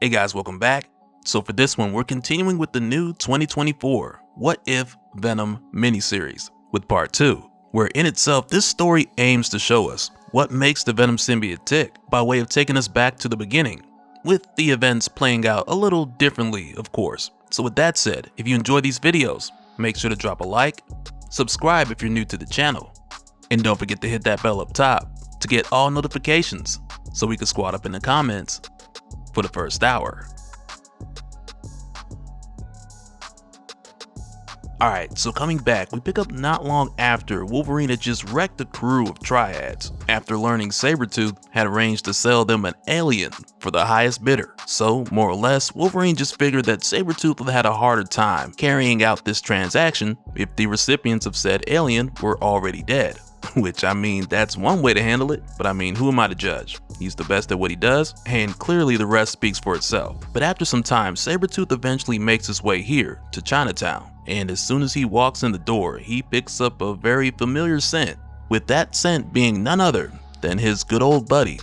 Hey guys, welcome back. So for this one, we're continuing with the new 2024 What If Venom miniseries with part 2, where in itself this story aims to show us what makes the Venom symbiote tick by way of taking us back to the beginning, with the events playing out a little differently, of course. So with that said, if you enjoy these videos, make sure to drop a like, subscribe if you're new to the channel, and don't forget to hit that bell up top to get all notifications so we can squad up in the comments for the first hour. Alright, so coming back, we pick up not long after Wolverine had just wrecked a crew of triads after learning Sabretooth had arranged to sell them an alien for the highest bidder. So, more or less, Wolverine just figured that Sabretooth would have had a harder time carrying out this transaction if the recipients of said alien were already dead. Which, I mean, that's one way to handle it, but I mean, who am I to judge? He's the best at what he does, and clearly the rest speaks for itself. But after some time, Sabretooth eventually makes his way here to Chinatown, and as soon as he walks in the door, he picks up a very familiar scent, with that scent being none other than his good old buddy,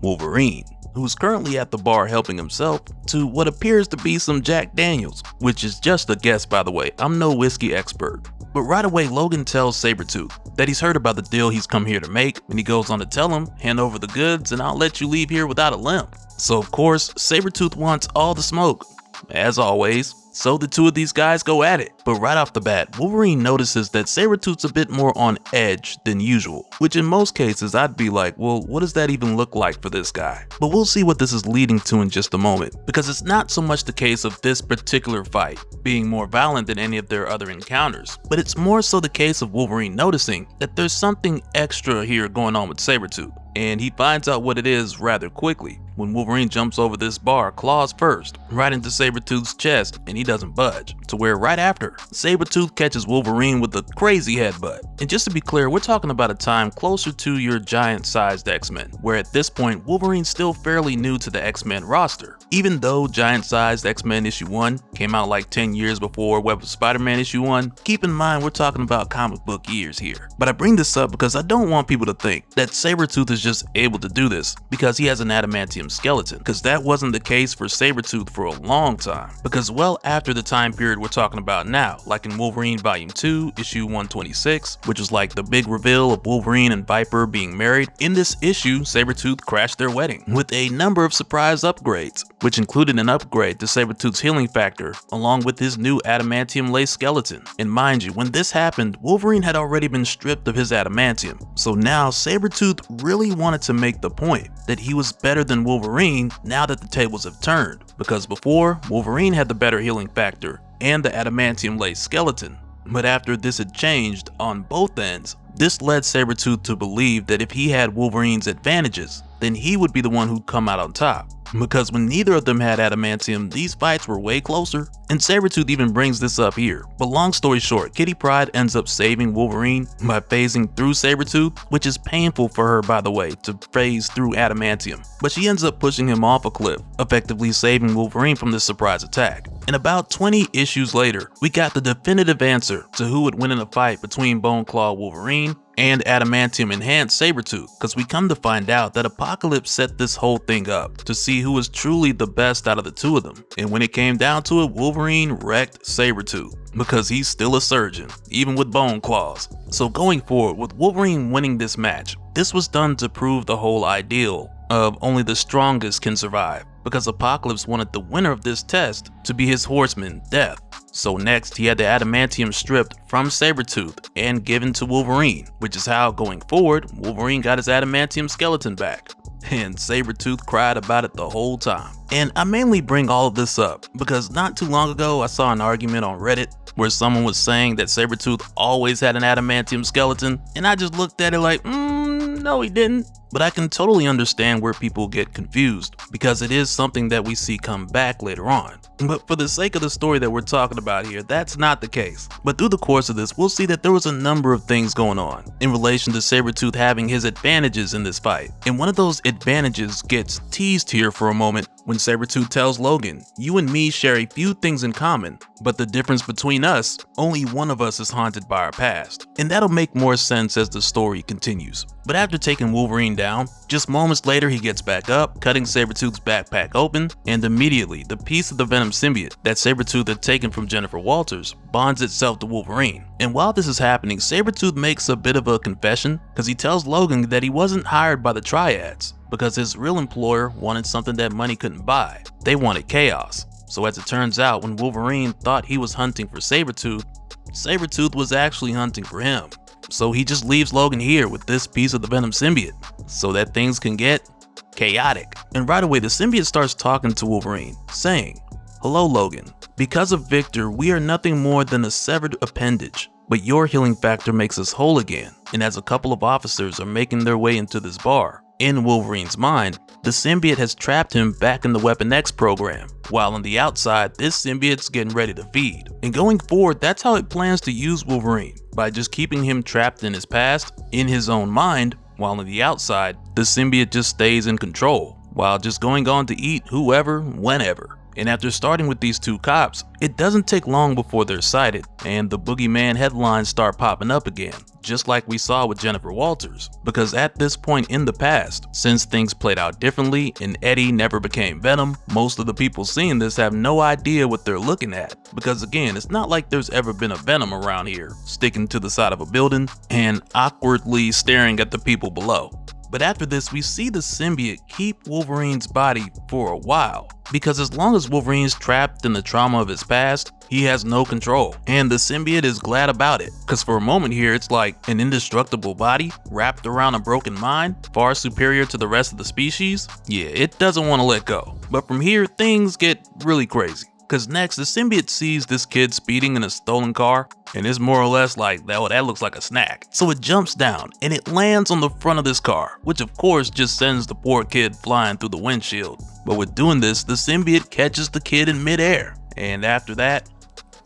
Wolverine, who's currently at the bar helping himself to what appears to be some Jack Daniels, which is just a guess by the way, I'm no whiskey expert. But right away, Logan tells Sabretooth that he's heard about the deal he's come here to make, and he goes on to tell him, hand over the goods and I'll let you leave here without a limp. So of course, Sabretooth wants all the smoke, as always. So the two of these guys go at it. But right off the bat, Wolverine notices that Sabretooth's a bit more on edge than usual, which in most cases I'd be like, well, what does that even look like for this guy? But we'll see what this is leading to in just a moment, because it's not so much the case of this particular fight being more violent than any of their other encounters, but it's more so the case of Wolverine noticing that there's something extra here going on with Sabretooth. And he finds out what it is rather quickly when Wolverine jumps over this bar, claws first, right into Sabretooth's chest, and he doesn't budge, to where right after, Sabretooth catches Wolverine with a crazy headbutt. And just to be clear, we're talking about a time closer to your giant-sized X-Men, where at this point, Wolverine's still fairly new to the X-Men roster. Even though giant-sized X-Men issue 1 came out like 10 years before Web of Spider-Man issue 1, keep in mind we're talking about comic book years here. But I bring this up because I don't want people to think that Sabretooth is just able to do this because he has an adamantium skeleton, because that wasn't the case for Sabretooth for a long time, because well after the time period we're talking about now, like in Wolverine Volume 2, issue 126, which was like the big reveal of Wolverine and Viper being married. In this issue, Sabretooth crashed their wedding with a number of surprise upgrades, which included an upgrade to Sabretooth's healing factor along with his new adamantium lace skeleton. And mind you, when this happened, Wolverine had already been stripped of his adamantium, so now Sabretooth really wanted to make the point that he was better than Wolverine now that the tables have turned, because before, Wolverine had the better healing factor and the adamantium lace skeleton. But after this had changed on both ends, this led Sabretooth to believe that if he had Wolverine's advantages, then he would be the one who'd come out on top. Because when neither of them had adamantium, these fights were way closer, and Sabretooth even brings this up here. But long story short, Kitty Pryde ends up saving Wolverine by phasing through Sabretooth, which is painful for her by the way, to phase through adamantium. But she ends up pushing him off a cliff, effectively saving Wolverine from this surprise attack. And about 20 issues later, we got the definitive answer to who would win in a fight between Bone Claw Wolverine and adamantium enhanced Sabretooth, because we come to find out that Apocalypse set this whole thing up to see who was truly the best out of the two of them. And when it came down to it, Wolverine wrecked Sabretooth, because he's still a surgeon, even with bone claws. So going forward, with Wolverine winning this match, this was done to prove the whole ideal of only the strongest can survive, because Apocalypse wanted the winner of this test to be his horseman, Death. So next, he had the adamantium stripped from Sabretooth and given to Wolverine, which is how, going forward, Wolverine got his adamantium skeleton back. And Sabretooth cried about it the whole time. And I mainly bring all of this up because not too long ago I saw an argument on Reddit where someone was saying that Sabretooth always had an adamantium skeleton, and I just looked at it like, no he didn't. But I can totally understand where people get confused, because it is something that we see come back later on. But for the sake of the story that we're talking about here, that's not the case. But through the course of this, we'll see that there was a number of things going on in relation to Sabretooth having his advantages in this fight. And one of those advantages gets teased here for a moment when Sabretooth tells Logan, "You and me share a few things in common, but the difference between us, only one of us is haunted by our past." And that'll make more sense as the story continues. But after taking Wolverine down, just moments later he gets back up, cutting Sabretooth's backpack open, and immediately the piece of the Venom symbiote that Sabretooth had taken from Jennifer Walters bonds itself to Wolverine. And while this is happening, Sabretooth makes a bit of a confession, because he tells Logan that he wasn't hired by the Triads, because his real employer wanted something that money couldn't buy. They wanted chaos. So as it turns out, when Wolverine thought he was hunting for Sabretooth, Sabretooth was actually hunting for him. So he just leaves Logan here with this piece of the Venom symbiote, so that things can get chaotic. And right away the symbiote starts talking to Wolverine, saying, "Hello Logan, because of Victor we are nothing more than a severed appendage, but your healing factor makes us whole again." And as a couple of officers are making their way into this bar, in Wolverine's mind, the symbiote has trapped him back in the Weapon X program, while on the outside, this symbiote's getting ready to feed. And going forward, that's how it plans to use Wolverine, by just keeping him trapped in his past, in his own mind, while on the outside, the symbiote just stays in control, while just going on to eat whoever, whenever. And after starting with these two cops, it doesn't take long before they're sighted, and the Boogeyman headlines start popping up again, just like we saw with Jennifer Walters. Because at this point in the past, since things played out differently and Eddie never became Venom, most of the people seeing this have no idea what they're looking at. Because again, it's not like there's ever been a Venom around here, sticking to the side of a building and awkwardly staring at the people below. But after this, we see the symbiote keep Wolverine's body for a while, because as long as Wolverine's trapped in the trauma of his past, he has no control, and the symbiote is glad about it, because for a moment here it's like an indestructible body wrapped around a broken mind, far superior to the rest of the species. Yeah, it doesn't want to let go. But from here, things get really crazy. Because next, the symbiote sees this kid speeding in a stolen car, and it's more or less like, oh, that looks like a snack. So it jumps down, and it lands on the front of this car, which of course just sends the poor kid flying through the windshield. But with doing this, the symbiote catches the kid in midair. And after that,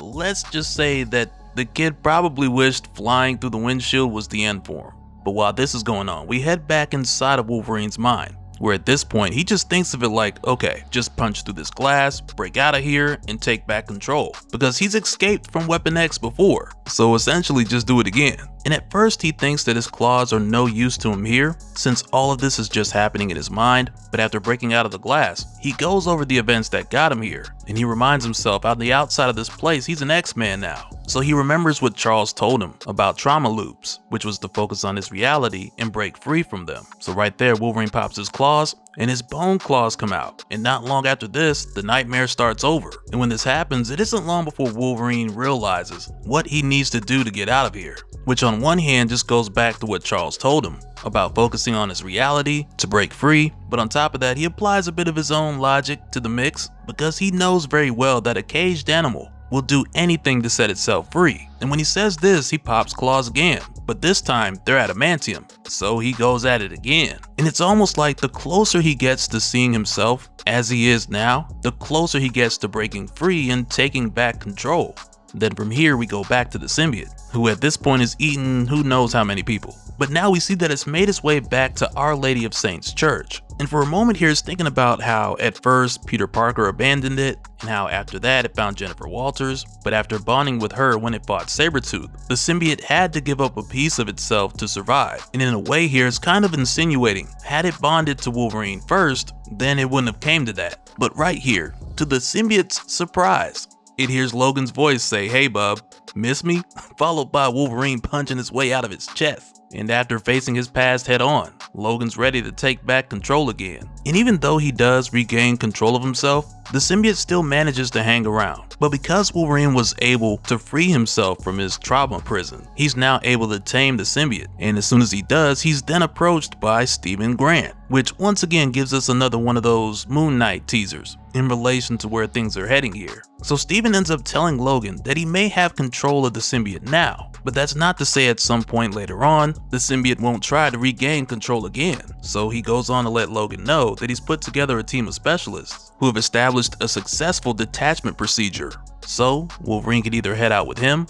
let's just say that the kid probably wished flying through the windshield was the end for him. But while this is going on, we head back inside of Wolverine's mind, where at this point he just thinks of it like, okay, just punch through this glass, break out of here, and take back control, because he's escaped from Weapon X before, so essentially just do it again. And at first he thinks that his claws are no use to him here, since all of this is just happening in his mind. But after breaking out of the glass, he goes over the events that got him here, and he reminds himself on the outside of this place he's an X-Man now. So he remembers what Charles told him about trauma loops, which was to focus on his reality and break free from them. So right there, Wolverine pops his claws, and his bone claws come out. And not long after this, the nightmare starts over. And when this happens, it isn't long before Wolverine realizes what he needs to do to get out of here. Which on one hand just goes back to what Charles told him about focusing on his reality to break free, but on top of that he applies a bit of his own logic to the mix, because he knows very well that a caged animal will do anything to set itself free. And when he says this, he pops claws again, but this time they're adamantium, so he goes at it again. And it's almost like the closer he gets to seeing himself as he is now, the closer he gets to breaking free and taking back control. Then from here we go back to the symbiote, who at this point is eating who knows how many people. But now we see that it's made its way back to Our Lady of Saints Church. And for a moment here, it's thinking about how at first Peter Parker abandoned it, and how after that it found Jennifer Walters, but after bonding with her when it fought Sabretooth, the symbiote had to give up a piece of itself to survive. And in a way here, it's kind of insinuating, had it bonded to Wolverine first, then it wouldn't have came to that. But right here, to the symbiote's surprise, it hears Logan's voice say, "Hey bub, miss me?" Followed by Wolverine punching his way out of his chest. And after facing his past head on, Logan's ready to take back control again. And even though he does regain control of himself, the symbiote still manages to hang around. But because Wolverine was able to free himself from his trauma prison, he's now able to tame the symbiote. And as soon as he does, he's then approached by Stephen Grant, which once again gives us another one of those Moon Knight teasers in relation to where things are heading here. So Stephen ends up telling Logan that he may have control of the symbiote now, but that's not to say at some point later on, the symbiote won't try to regain control again. So he goes on to let Logan know that he's put together a team of specialists who have established a successful detachment procedure. So Wolverine can either head out with him,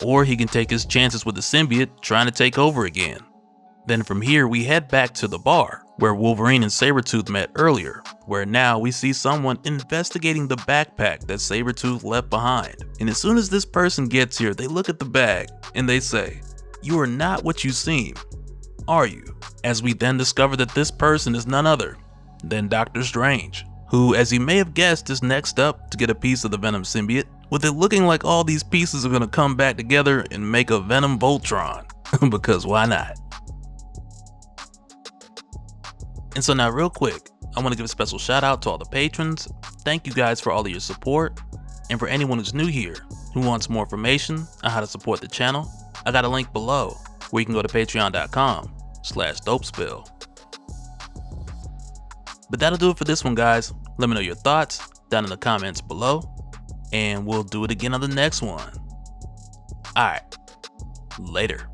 or he can take his chances with the symbiote trying to take over again. Then from here we head back to the bar, where Wolverine and Sabretooth met earlier, where now we see someone investigating the backpack that Sabretooth left behind. And as soon as this person gets here, they look at the bag and they say, "You are not what you seem, are you?" As we then discover that this person is none other than Doctor Strange, who, as you may have guessed, is next up to get a piece of the Venom symbiote, with it looking like all these pieces are going to come back together and make a Venom Voltron, because why not? And so now real quick, I want to give a special shout out to all the patrons. Thank you guys for all of your support. And for anyone who's new here, who wants more information on how to support the channel, I got a link below where you can go to patreon.com/Dopespill. But that'll do it for this one, guys. Let me know your thoughts down in the comments below, and we'll do it again on the next one. Alright, later.